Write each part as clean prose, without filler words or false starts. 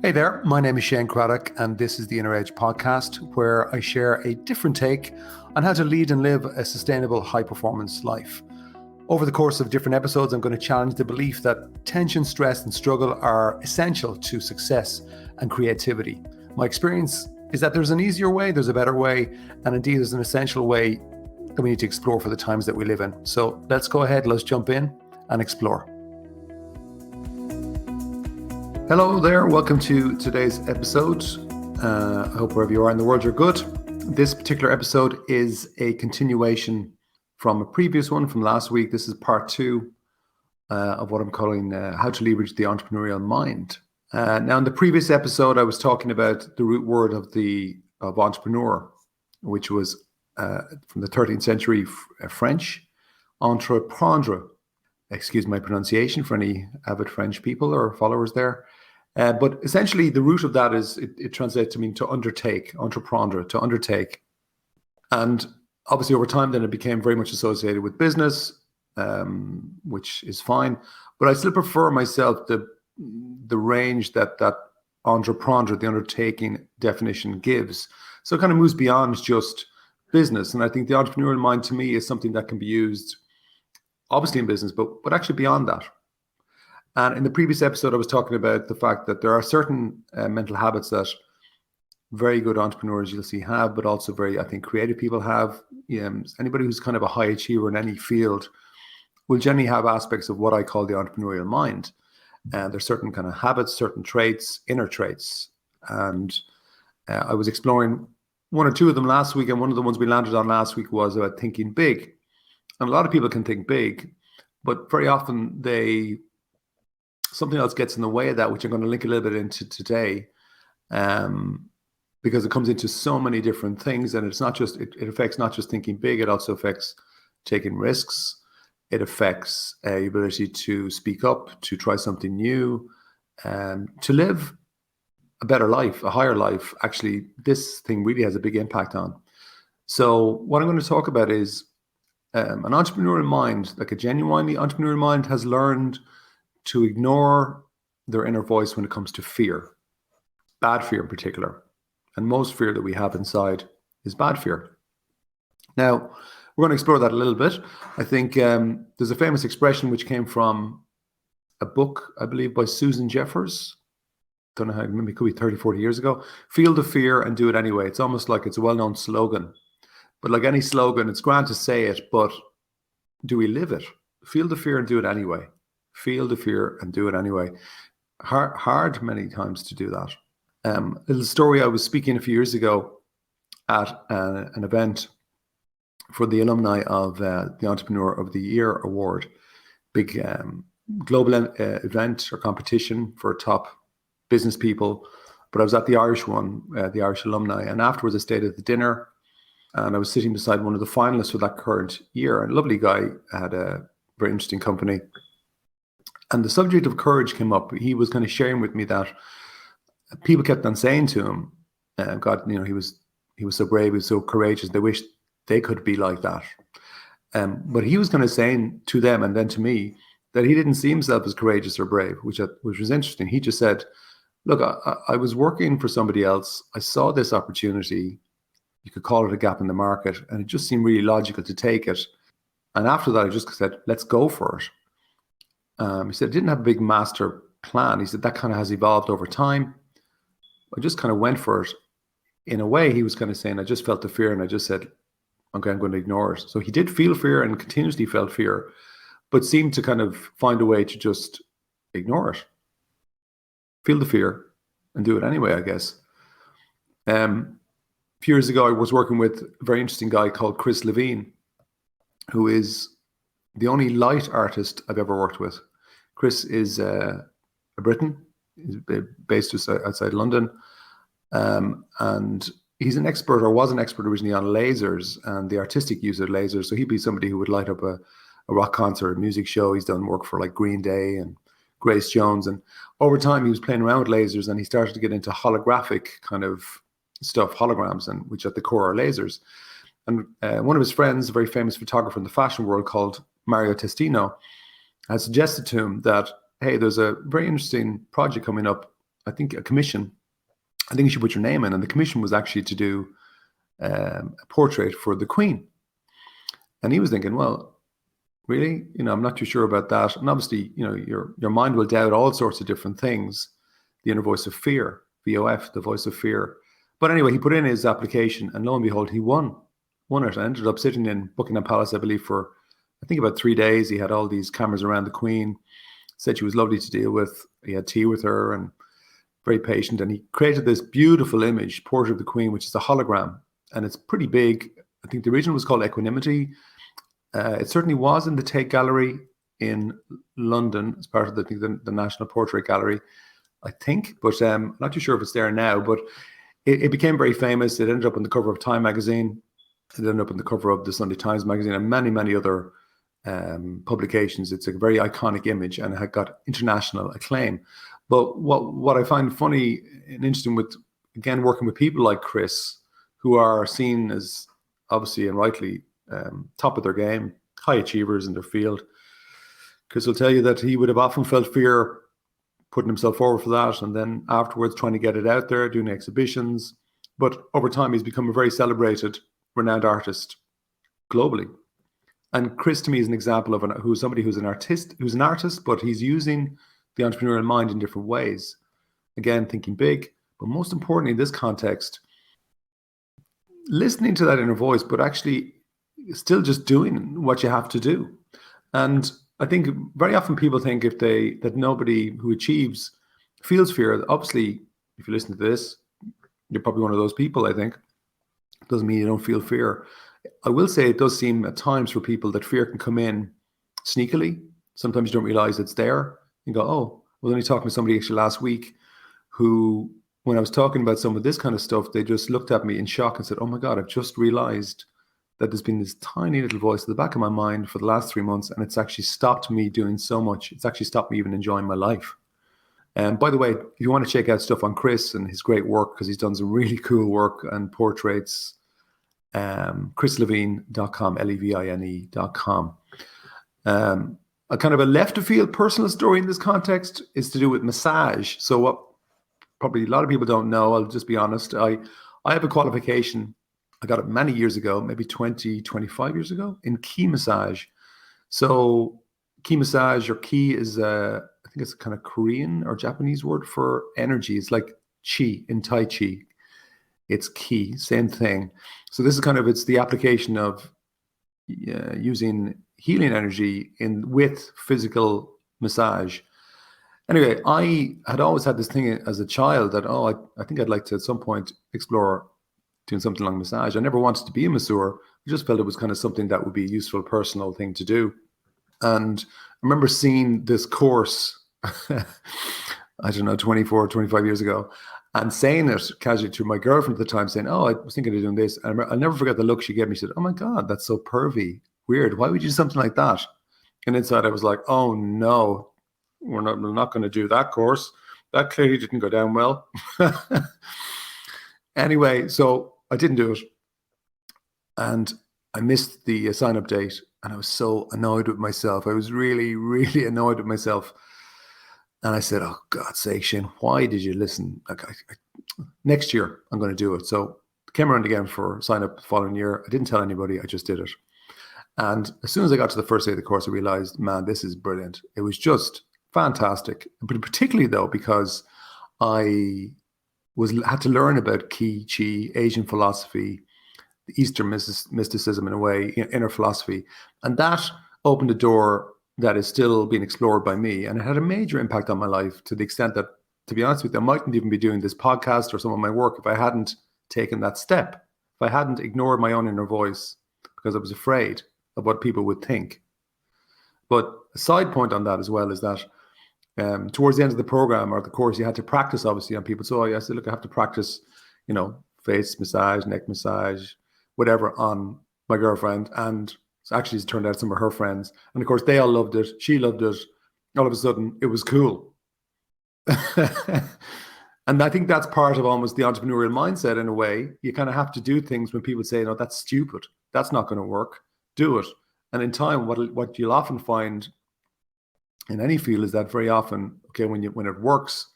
Hey there, my name is Shane Craddock, and this is the Inner Edge podcast, where I share a different take on how to lead and live a sustainable, high-performance life. Over the course of different episodes, I'm going to challenge the belief that tension, stress, and struggle are essential to success and creativity. My experience is that there's an easier way, there's a better way, and indeed there's an essential way that we need to explore for the times that we live in. So let's go ahead, let's jump in and explore. Hello there, welcome to today's episode. I hope wherever you are in the world you're good. This particular episode is a continuation from a previous one from last week. This is part two of what I'm calling how to leverage the entrepreneurial mind. Now in the previous episode, I was talking about the root word of entrepreneur, which was from the 13th century French, entreprendre. Excuse my pronunciation for any avid French people or followers there. But essentially, the root of that is, it translates to mean to undertake, entreprendre, to undertake. And obviously, over time, then it became very much associated with business, which is fine. But I still prefer myself the range that entreprendre, the undertaking definition gives. So it kind of moves beyond just business. And I think the entrepreneurial mind, to me, is something that can be used obviously in business, but actually beyond that. And in the previous episode, I was talking about the fact that there are certain mental habits that very good entrepreneurs you'll see have, but also very, I think, creative people have. Anybody who's kind of a high achiever in any field will generally have aspects of what I call the entrepreneurial mind. And there's certain kind of habits, certain traits, inner traits. And I was exploring one or two of them last week, and one of the ones we landed on last week was about thinking big. And a lot of people can think big, but very often something else gets in the way of that, which I'm going to link a little bit into today, because it comes into so many different things, and it affects not just thinking big, it also affects taking risks. It affects your ability to speak up, to try something new, to live a better life, a higher life. Actually, this thing really has a big impact on. So what I'm going to talk about is an entrepreneurial mind, like a genuinely entrepreneurial mind, has learned to ignore their inner voice when it comes to fear, bad fear in particular. And most fear that we have inside is bad fear. Now, we're going to explore that a little bit. I think there's a famous expression which came from a book, I believe, by Susan Jeffers. Don't know how, maybe it could be 30, 40 years ago. Feel the fear and do it anyway. It's almost like it's a well-known slogan. But like any slogan, it's grand to say it, but do we live it? Feel the fear and do it anyway. Feel the fear and do it anyway. Hard many times to do that. A little story, I was speaking a few years ago at an event for the alumni of the Entrepreneur of the Year Award, big global event or competition for top business people. But I was at the Irish one, the Irish alumni, and afterwards I stayed at the dinner. And I was sitting beside one of the finalists for that current year. A lovely guy, had a very interesting company. And the subject of courage came up. He was kind of sharing with me that people kept on saying to him, God, he was so brave, he was so courageous. They wish they could be like that. But he was kind of saying to them and then to me that he didn't see himself as courageous or brave, which was interesting. He just said, look, I was working for somebody else. I saw this opportunity. You could call it a gap in the market, and it just seemed really logical to take it. And after that, I just said, let's go for it. He said, I didn't have a big master plan. He said, that kind of has evolved over time. I just kind of went for it. In a way, he was kind of saying, I just felt the fear, and I just said, okay, I'm going to ignore it. So he did feel fear and continuously felt fear, but seemed to kind of find a way to just ignore it. Feel the fear and do it anyway, I guess. A few years ago, I was working with a very interesting guy called Chris Levine, who is the only light artist I've ever worked with. Chris is a Briton. He's based outside London. And he's an expert, or was an expert originally, on lasers and the artistic use of lasers. So he'd be somebody who would light up a rock concert, a music show. He's done work for like Green Day and Grace Jones. And over time, he was playing around with lasers, and he started to get into holographic kind of stuff, holograms, and which at the core are lasers. And one of his friends, a very famous photographer in the fashion world called Mario Testino, had suggested to him that, hey, there's a very interesting project coming up I think, a commission. I think you should put your name in. And the commission was actually to do a portrait for the Queen. And he was thinking, well, really? I'm not too sure about that. And obviously, your mind will doubt all sorts of different things. The inner voice of fear, VOF, the voice of fear. But anyway, he put in his application, and lo and behold, he won it. I ended up sitting in Buckingham Palace, I believe, for, I think, about 3 days. He had all these cameras around the Queen, said she was lovely to deal with. He had tea with her and very patient. And he created this beautiful image, portrait of the Queen, which is a hologram. And it's pretty big. I think the original was called Equanimity. It certainly was in the Tate Gallery in London as part of the National Portrait Gallery, I think. But I'm not too sure if it's there now. But it became very famous. It ended up on the cover of Time magazine. It ended up on the cover of the Sunday Times magazine and many, many other publications. It's a very iconic image and it had got international acclaim. But what I find funny and interesting with, again, working with people like Chris, who are seen as obviously and rightly top of their game, high achievers in their field. Chris will tell you that he would have often felt fear putting himself forward for that, and then afterwards trying to get it out there, doing exhibitions. But over time, he's become a very celebrated, renowned artist globally. And Chris, to me, is an example of somebody who's an artist, but he's using the entrepreneurial mind in different ways. Again, thinking big, but most importantly, in this context, listening to that inner voice, but actually still just doing what you have to do. And I think very often people think that nobody who achieves feels fear. Obviously, if you listen to this, you're probably one of those people, I think. It doesn't mean you don't feel fear. I will say it does seem at times for people that fear can come in sneakily. Sometimes you don't realize it's there. You go, oh, I was only talking to somebody actually last week who, when I was talking about some of this kind of stuff, they just looked at me in shock and said, oh my God, I've just realized that there's been this tiny little voice at the back of my mind for the last 3 months, and it's actually stopped me doing so much. It's actually stopped me even enjoying my life. And by the way, if you want to check out stuff on Chris and his great work, because he's done some really cool work and portraits, chrislevine.com, Levine.com. A kind of a left of field personal story in this context is to do with massage. So what probably a lot of people don't know, I'll just be honest, I have a qualification. I got it many years ago, maybe 25 years ago, in ki massage. So ki massage, or ki is, I think it's a kind of Korean or Japanese word for energy. It's like chi in Tai Chi. It's ki, same thing. So this is it's the application of using healing energy with physical massage. Anyway, I had always had this thing as a child that, I think I'd like to at some point explore doing something like massage. I never wanted to be a masseur. I just felt it was kind of something that would be a useful, personal thing to do. And I remember seeing this course, I don't know, 24, 25 years ago, and saying it casually to my girlfriend at the time, saying, I was thinking of doing this. And I'll never forget the look she gave me. She said, oh my God, that's so pervy. Weird. Why would you do something like that? And inside I was like, oh no, we're not going to do that course. That clearly didn't go down well. Anyway, so I didn't do it. And I missed the sign-up date. And I was so annoyed with myself. I was really, really annoyed with myself. And I said, oh, God's sake, Shane, why did you listen? Next year, I'm going to do it. So I came around again for sign-up the following year. I didn't tell anybody. I just did it. And as soon as I got to the first day of the course, I realized, man, this is brilliant. It was just fantastic. But particularly, though, because I had to learn about Qi, Chi, Asian philosophy, the Eastern mysticism in a way, inner philosophy. And that opened a door that is still being explored by me. And it had a major impact on my life to the extent that, to be honest with you, I mightn't even be doing this podcast or some of my work if I hadn't taken that step, if I hadn't ignored my own inner voice because I was afraid of what people would think. But a side point on that as well is that towards the end of the program or the course, you had to practice, obviously, on people. So I said, look, I have to practice, face massage, neck massage, whatever, on my girlfriend. And actually, it turned out some of her friends. And of course, they all loved it. She loved it. All of a sudden, it was cool. And I think that's part of almost the entrepreneurial mindset in a way. You kind of have to do things when people say, no, that's stupid. That's not going to work. Do it. And in time, what you'll often find in any field is that very often, okay, when it works,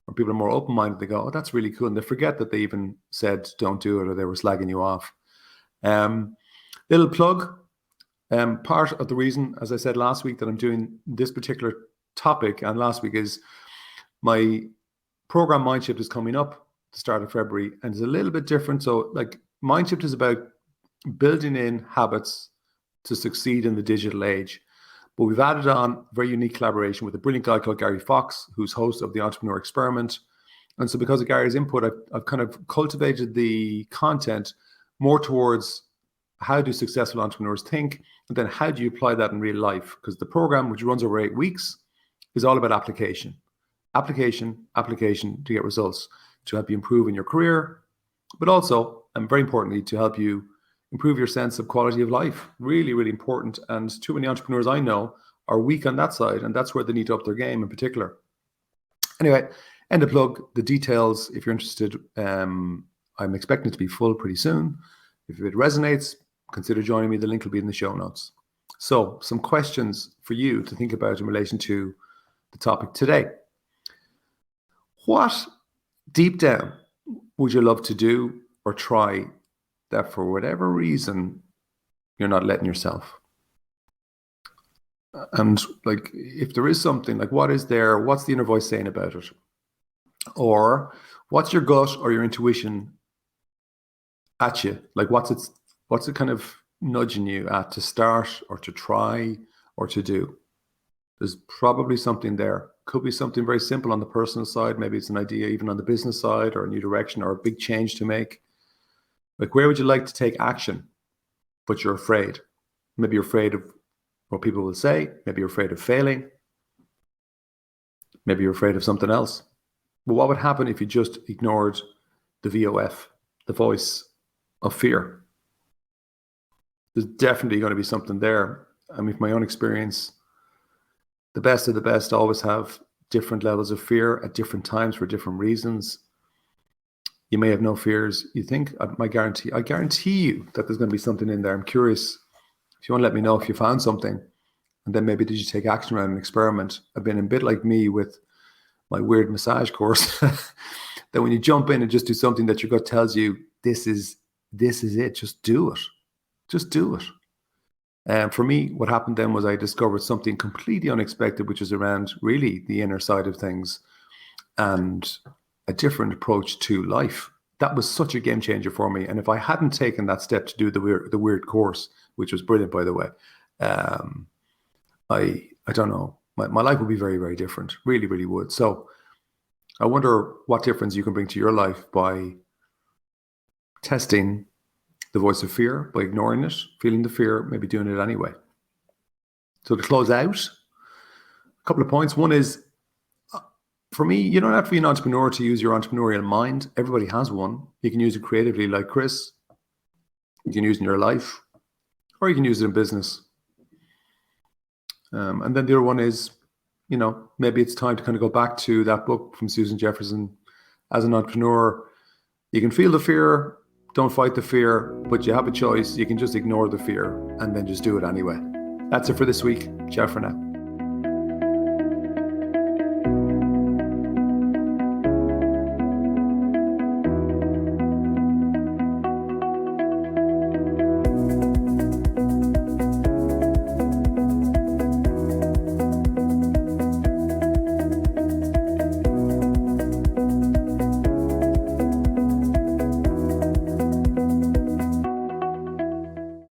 or people are more open-minded, they go, oh, that's really cool. And they forget that they even said, don't do it, or they were slagging you off. Little plug, part of the reason, as I said last week, that I'm doing this particular topic and last week is my program MindShift is coming up at the start of February, and it's a little bit different. So like MindShift is about building in habits to succeed in the digital age. But we've added on a very unique collaboration with a brilliant guy called Gary Fox, who's host of the Entrepreneur Experiment. And so because of Gary's input, I've kind of cultivated the content more towards how do successful entrepreneurs think, and then how do you apply that in real life? Because the program, which runs over 8 weeks, is all about application. Application to get results, to help you improve in your career, but also, and very importantly, to help you improve your sense of quality of life. Really, really important. And too many entrepreneurs I know are weak on that side, and that's where they need to up their game in particular. Anyway, end of plug. The details, if you're interested, I'm expecting it to be full pretty soon. If it resonates, consider joining me. The link will be in the show notes. So some questions for you to think about in relation to the topic today. What deep down would you love to do or try that for whatever reason you're not letting yourself? And like, if there is something, like what is there, what's the inner voice saying about it? Or what's your gut or your intuition at you? Like what's it kind of nudging you at to start or to try or to do? There's probably something there. Could be something very simple on the personal side. Maybe it's an idea even on the business side, or a new direction, or a big change to make. Like, where would you like to take action, but you're afraid? Maybe you're afraid of what people will say. Maybe you're afraid of failing. Maybe you're afraid of something else. But what would happen if you just ignored the VOF, the voice of fear? There's definitely going to be something there. I mean, from my own experience, the best of the best always have different levels of fear at different times for different reasons. You may have no fears. You think, I guarantee you that there's going to be something in there. I'm curious if you want to let me know if you found something, and then maybe did you take action around an experiment? I've been a bit like me with my weird massage course, that when you jump in and just do something that your gut tells you, this is it, just do it. Just do it. And for me, what happened then was I discovered something completely unexpected, which is around really the inner side of things and a different approach to life. That was such a game changer for me. And if I hadn't taken that step to do the weird course, which was brilliant, by the way, I don't know, my life would be very, very different. Really, really would. So I wonder what difference you can bring to your life by testing the voice of fear, by ignoring it, feeling the fear, maybe doing it anyway. So to close out, a couple of points. One is, for me, you don't have to be an entrepreneur to use your entrepreneurial mind. Everybody has one. You can use it creatively like Chris. You can use it in your life, or you can use it in business. And then the other one is, maybe it's time to kind of go back to that book from Susan Jefferson. As an entrepreneur, you can feel the fear, don't fight the fear, but you have a choice. You can just ignore the fear and then just do it anyway. That's it for this week. Ciao for now.